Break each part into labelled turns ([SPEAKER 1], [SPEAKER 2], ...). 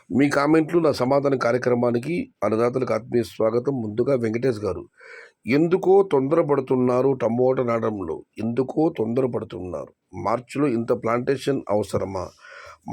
[SPEAKER 1] మీ కామెంట్లు నా సమాధాన కార్యక్రమానికి అన్నదాతలకు ఆత్మీయ స్వాగతం. ముందుగా వెంకటేష్ గారు, ఎందుకో తొందరపడుతున్నారు టమోటా నాటడంలో? ఎందుకో తొందరపడుతున్నారు? మార్చిలో ఇంత ప్లాంటేషన్ అవసరమా?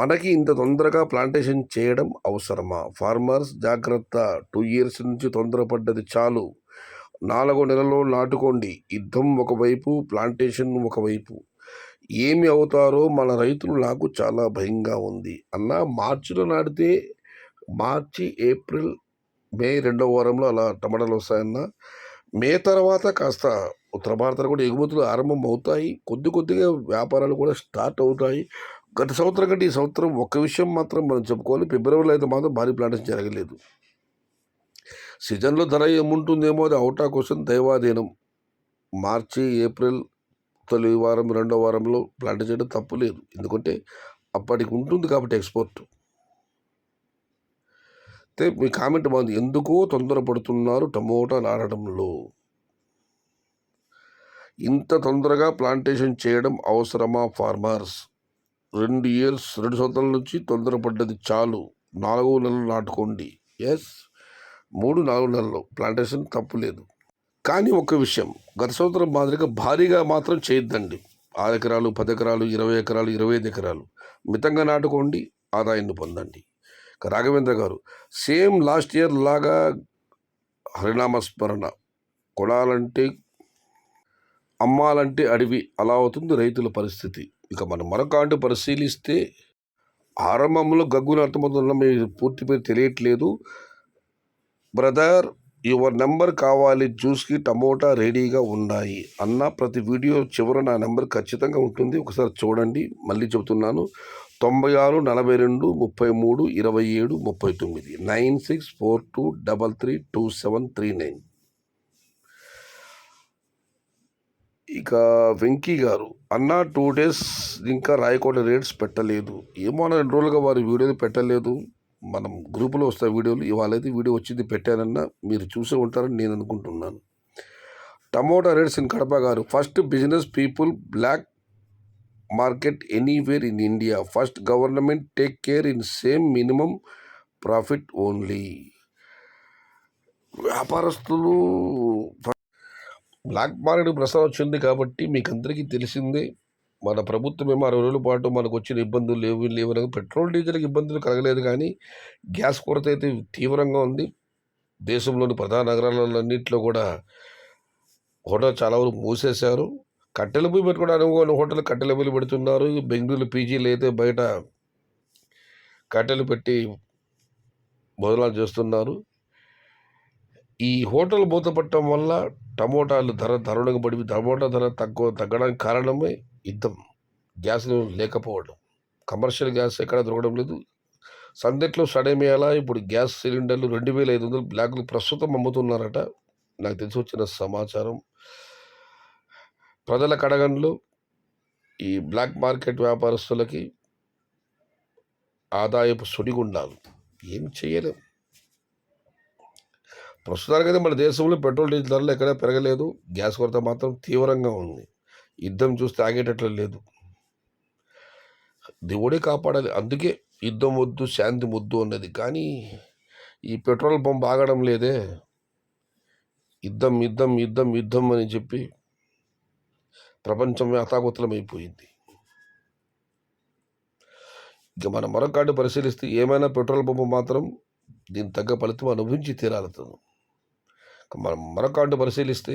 [SPEAKER 1] మనకి ఇంత తొందరగా ప్లాంటేషన్ చేయడం అవసరమా? ఫార్మర్స్ జాగ్రత్త, 2 years నుంచి తొందరపడ్డది చాలు. 4 నెలలో నాటుకోండి. యుద్ధం ఒకవైపు, ప్లాంటేషన్ ఒకవైపు. ఏమి అవుతారో మన రైతులు, నాకు చాలా భయంగా ఉంది అన్న. మార్చిలో నాటితే మార్చి, ఏప్రిల్, మే 2వ వారంలో అలా టమాటాలు వస్తాయన్న. మే తర్వాత కాస్త ఉత్తర భారతాలు కూడా ఎగుమతులు ఆరంభం అవుతాయి. కొద్ది కొద్దిగా వ్యాపారాలు కూడా స్టార్ట్ అవుతాయి. గత సంవత్సరం కంటే ఈ సంవత్సరం ఒక్క విషయం మాత్రం మనం చెప్పుకోవాలి, ఫిబ్రవరిలో అయితే మాత్రం భారీ ప్లాంటేషన్ జరగలేదు. సీజన్లో ధర ఏముంటుందేమో, అది అవుటా క్వశ్చన్, దైవాధీనం. మార్చి, ఏప్రిల్ తొలి వారం, 2వ వారంలో ప్లాంట్ చేయడం తప్పు లేదు, ఎందుకంటే అప్పటికి ఉంటుంది కాబట్టి ఎక్స్పోర్ట్. అయితే మీ కామెంట్ బాగుంది, ఎందుకో తొందరపడుతున్నారు టమోటా నాటడంలో? ఇంత తొందరగా ప్లాంటేషన్ చేయడం అవసరమా ఫార్మర్స్? 2 సంవత్సరాల నుంచి తొందరపడ్డది చాలు. 4 నెలలు నాటుకోండి. ఎస్, 3-4 నెలలు ప్లాంటేషన్ తప్పు లేదు. కానీ ఒక విషయం, గత సంవత్సరం మాదిరిగా భారీగా మాత్రం చేయొద్దండి. 6 ఎకరాలు, 10 ఎకరాలు, 20 ఎకరాలు, 25 ఎకరాలు మితంగా నాటుకోండి, ఆదాయాన్ని పొందండి. రాఘవేంద్ర గారు, సేమ్ లాస్ట్ ఇయర్ లాగా హరినామస్మరణ, కొనాలంటే అమ్మాలంటే అడవి, అలా అవుతుంది రైతుల పరిస్థితి. ఇక మనం మరొక ఆంటి పరిశీలిస్తే, ఆరంభంలో గగ్గులు అర్థమవుతున్న మీ పూర్తి పేరు తెలియట్లేదు. బ్రదర్, యువర్ నెంబర్ కావాలి, జ్యూస్కి టమోటా రెడీగా ఉన్నాయి అన్న. ప్రతి వీడియో చివర నా నెంబర్ ఖచ్చితంగా ఉంటుంది, ఒకసారి చూడండి. మళ్ళీ చెబుతున్నాను, 96 42 33 27 39 9642332739. ఇక వెంకీ గారు, అన్న 2 days ఇంకా రాయకోట రేట్స్ పెట్టలేదు. ఏమో అన్న, 2 రోజులుగా వారి వీడియోలు పెట్టలేదు. మనం గ్రూపులో వస్తాయి వీడియోలు. ఇవాళైతే వీడియో వచ్చింది, పెట్టానన్నా. మీరు చూసే ఉంటారని నేను అనుకుంటున్నాను. టమోటా రేట్స్ ఇన్ కడప గారు, first business people, black market anywhere in India. First government take care in same minimum profit only. వ్యాపారస్తులు బ్లాక్ మార్కెట్ ప్రసారం వచ్చింది కాబట్టి మీకు అందరికీ తెలిసిందే. మన ప్రభుత్వం ఏమో 60 రోజుల పాటు మనకు వచ్చిన ఇబ్బందులు లేవు. పెట్రోల్ డీజిల్కి ఇబ్బందులు కలగలేదు, కానీ గ్యాస్ కొరత అయితే తీవ్రంగా ఉంది. దేశంలోని ప్రధాన నగరాలన్నింటిలో కూడా హోటల్ చాలా వరకు మూసేశారు. కట్టెల పొయ్యి పెట్టుకోవడానికి అనుకోని హోటల్ కట్టెల పొయ్యి పెడుతున్నారు. బెంగళూరు పీజీలు అయితే బయట కట్టెలు పెట్టి భోజనాలు చేస్తున్నారు. ఈ హోటల్ మూతపట్టడం వల్ల టమోటాలు ధర దారుణంగా పడి, టమోటా ధర తగ్గడానికి కారణమే యుద్ధం, గ్యాస్ లేకపోవడం. కమర్షియల్ గ్యాస్ ఎక్కడ దొరకడం లేదు. సందెట్లో సడేమేలా ఇప్పుడు గ్యాస్ సిలిండర్లు 2500 బ్లాక్లు ప్రస్తుతం అమ్ముతున్నారట, నాకు తెలిసి వచ్చిన సమాచారం. ప్రజల కడగండ్లు ఈ బ్లాక్ మార్కెట్ వ్యాపారస్తులకి ఆదాయపు సుడిగుండాలు. ఏం చేయలేం. ప్రస్తుతానికైతే మన దేశంలో పెట్రోల్ డీజిల్ ధరలు ఎక్కడా పెరగలేదు. గ్యాస్ కొరత మాత్రం తీవ్రంగా ఉంది. యుద్ధం చూస్తే ఆగేటట్లు లేదు. దేవుడే కాపాడాలి. అందుకే యుద్ధం వద్దు, శాంతి ముద్దు అన్నది. కానీ ఈ పెట్రోల్ పంప్ ఆగడం లేదే. యుద్ధం యుద్ధం యుద్ధం యుద్ధం అని చెప్పి ప్రపంచం అతాకుతలమైపోయింది. ఇక మనం మరొకటి పరిశీలిస్తే, ఏమైనా పెట్రోల్ పంపు మాత్రం దీని తగ్గ ఫలితం అనుభవించి తీరాలుతుంది. మనం మరొకటి పరిశీలిస్తే,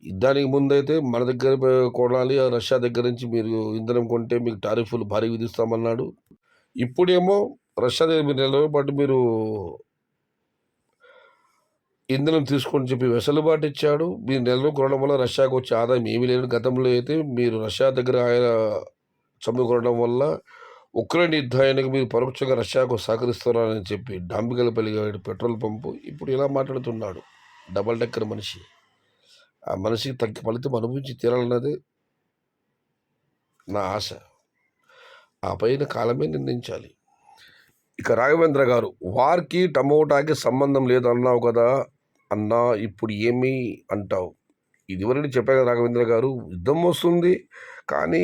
[SPEAKER 1] యుద్ధానికి ముందైతే మన దగ్గర కొనాలి, రష్యా దగ్గర నుంచి మీరు ఇంధనం కొంటే మీకు టారిఫ్లు భారీ విధిస్తామన్నాడు. ఇప్పుడేమో రష్యా దగ్గర మీరు 4 రోజుల పాటు మీరు ఇంధనం తీసుకొని చెప్పి వెసులుబాటు ఇచ్చాడు. మీరు 4 రోజులు కొనడం వల్ల రష్యాకు వచ్చే ఆదాయం ఏమీ లేదు. గతంలో అయితే మీరు రష్యా దగ్గర ఆయన చమురు కొనడం వల్ల ఉక్రెయిన్ యుద్ధానికి మీరు పరోక్షంగా రష్యాకు సహకరిస్తున్నారని చెప్పి డాంబికలు పెరిగాడు పెట్రోల్ పంపు. ఇప్పుడు ఇలా మాట్లాడుతున్నాడు డబల్ డెక్కర్ మనిషి. ఆ మనిషికి తగ్గ ఫలితం అనుభవించి తీరాలన్నదే నా ఆశ. ఆ పైన కాలమే నిర్ణయించాలి. ఇక రాఘవేంద్ర గారు, వార్కి టమోటాకి సంబంధం లేదు అన్నావు కదా అన్నా, ఇప్పుడు ఏమీ అంటావు? ఇదివరకు చెప్పాను కదా రాఘవేంద్ర గారు, యుద్ధం వస్తుంది కానీ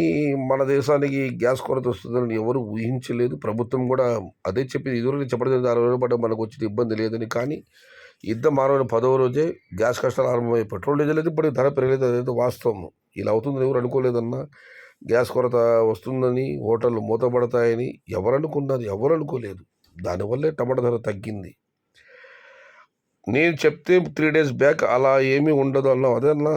[SPEAKER 1] మన దేశానికి గ్యాస్ కొరత వస్తుందని ఎవరు ఊహించలేదు. ప్రభుత్వం కూడా అదే చెప్పింది. ఇదివరకు చెప్పడం 60 రోజులు పడ్డ మనకు వచ్చిన ఇబ్బంది లేదని. కానీ యుద్ధం ఆరంభమైన 10వ రోజే గ్యాస్ కష్టాలు ఆరంభమయ్యాయి. పెట్రోల్ డీజిల్ అయితే ఇప్పటికి ధర పెరగలేదు, అదైతే వాస్తవం. ఇలా అవుతుందని ఎవరు అనుకోలేదన్నా. గ్యాస్ కొరత వస్తుందని, హోటళ్ళు మూతపడతాయని ఎవరు అనుకున్నది? ఎవరు అనుకోలేదు. దానివల్లే టమాటా ధర తగ్గింది. నేను చెప్తే 3 days బ్యాక్ అలా ఏమీ ఉండదు అన్నావు. అదే అన్నా,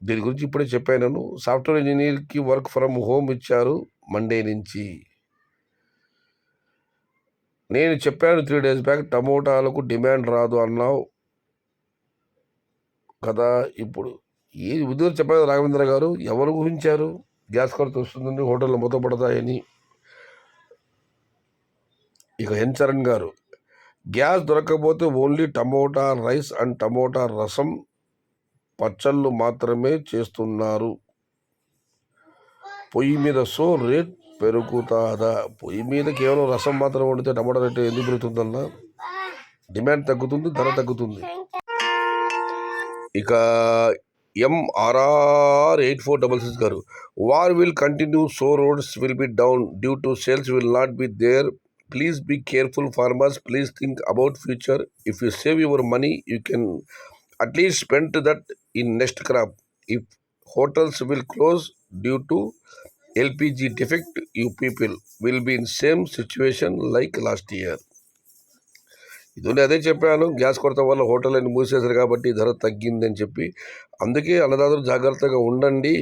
[SPEAKER 1] దీని గురించి ఇప్పుడే చెప్పాను. సాఫ్ట్వేర్ ఇంజనీర్కి వర్క్ ఫ్రమ్ హోమ్ ఇచ్చారు మండే నుంచి. నేను చెప్పాను 3 days బ్యాక్ టమోటాలకు డిమాండ్ రాదు అన్నావు కదా. ఇప్పుడు ఏది ఉద్యోగం చెప్పారు రాఘవేంద్ర గారు, ఎవరు ఊహించారు గ్యాస్ కొరత వస్తుందని, హోటళ్ళు మూతపడతాయని? ఇక ఎన్ చరణ్ గారు, గ్యాస్ దొరకకపోతే only tomato rice and tomato రసం పచ్చళ్ళు మాత్రమే చేస్తున్నారు. పొయ్యి మీద సో రేట్ పెరుగుతుందా? పొయ్యి మీద కేవలం రసం మాత్రం వండితే టమాటా రేటు ఎందుకు పెరుగుతుందన్నా? డిమాండ్ తగ్గుతుంది, ధర తగ్గుతుంది. ఇక MRR 8466 గారు, war will continue, so roads will be down due to sales will not be there. Please be careful farmers. Please think about future. If you save your money, you can at least spend that in next crop. If hotels will close due to LPG defect, you people will be in same situation like last year. ఇది అదే చెప్పాను, gas కొరత వల్ల hotel అన్ని మూసేశారు కాబట్టి ధర తగ్గిందని చెప్పి. అందుకే అన్నదాతలు జాగ్రత్తగా ఉండండి,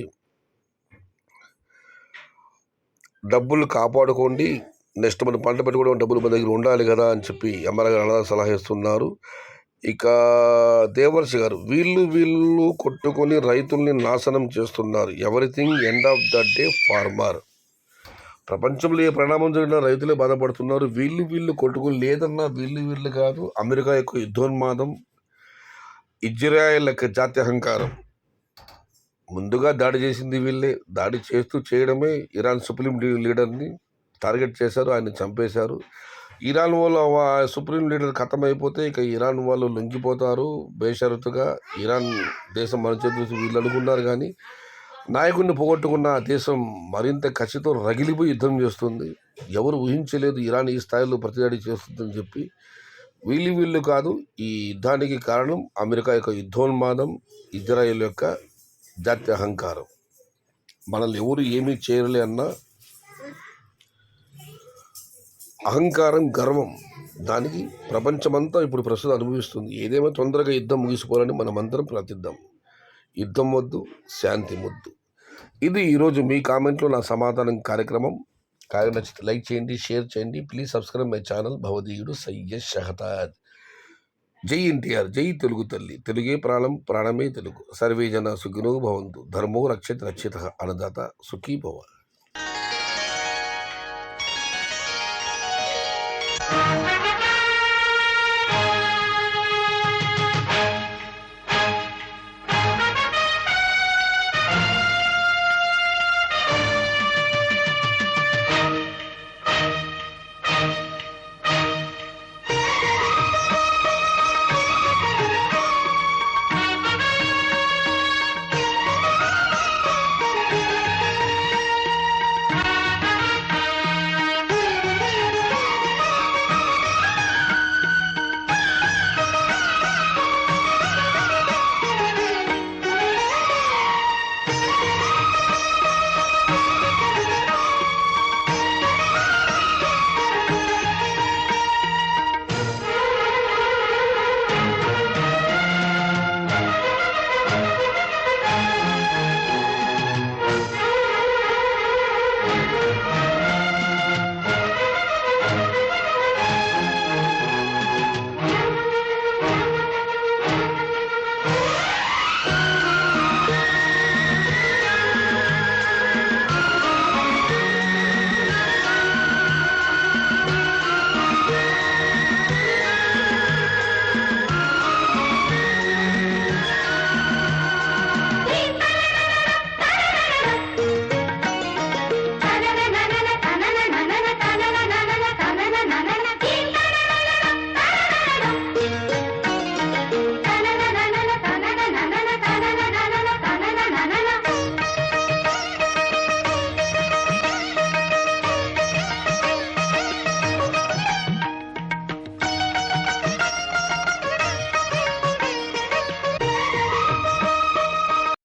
[SPEAKER 1] డబ్బులు కాపాడుకోండి. నెక్స్ట్ మనం పంట పెట్టుకోవడం డబ్బులు మన దగ్గర ఉండాలి కదా అని చెప్పి ఎంఆర్ఆర్ గారు అన్నదాత సలహా ఇస్తున్నారు. ఇక దేవర్షి గారు, వీళ్ళు కొట్టుకొని రైతుల్ని నాశనం చేస్తున్నారు. Everything end of the day farmer. ప్రపంచంలో ఏ పరిణామం జరిగినా రైతులే బాధపడుతున్నారు. వీళ్ళు కొట్టుకుని లేదన్నా, వీళ్ళు కాదు. అమెరికా యొక్క యుద్ధోన్మాదం, ఇజ్రాయెల్ యొక్క జాత్యహంకారం. ముందుగా దాడి చేసింది వీళ్ళే. దాడి చేయడమే ఇరాన్ సుప్రీం లీడర్ని టార్గెట్ చేశారు, ఆయన చంపేశారు. ఇరాన్ వాళ్ళు సుప్రీం లీడర్ ఖతం అయిపోతే ఇక ఇరాన్ వాళ్ళు లొంగిపోతారు బేషరతుగా. ఇరాన్ దేశం మన చేతి వీళ్ళు అనుకున్నారు, కానీ నాయకుడిని పోగొట్టుకున్న ఆ దేశం మరింత కసితో రగిలిపోయి యుద్ధం చేస్తుంది. ఎవరు ఊహించలేదు ఇరాన్ ఈ స్థాయిలో ప్రతిదాడి చేస్తుందని చెప్పి. వీళ్ళు కాదు, ఈ యుద్ధానికి కారణం అమెరికా యొక్క యుద్ధోన్మాదం, ఇజ్రాయెల్ యొక్క జాత్యహంకారం. మనల్ని ఎవరు ఏమీ చేయలే అన్న అహంకారం, గర్వం, దానికి ప్రపంచమంతా ఇప్పుడు ప్రస్తుతం అనుభవిస్తుంది. ఏదేమో తొందరగా యుద్ధం ముగిసిపోవాలని మనమందరం ప్రార్థిద్దాం. యుద్ధం వద్దు, శాంతి ముద్దు. ఇది ఈరోజు మీ కామెంట్లో నా సమాధానం కార్యక్రమం. నచ్చితే లైక్ చేయండి, షేర్ చేయండి. ప్లీజ్ సబ్స్క్రైబ్ మై ఛానల్ భవదీయుడు సయ్యద్ షహతాద్. జై ఎన్టీఆర్, జై తెలుగు తల్లి. తెలుగే ప్రాణం, ప్రాణమే తెలుగు. సర్వే జన సుఖినో భవంతు. ధర్మో రక్షిత రక్షిత. అన్నదాత సుఖీ భవ.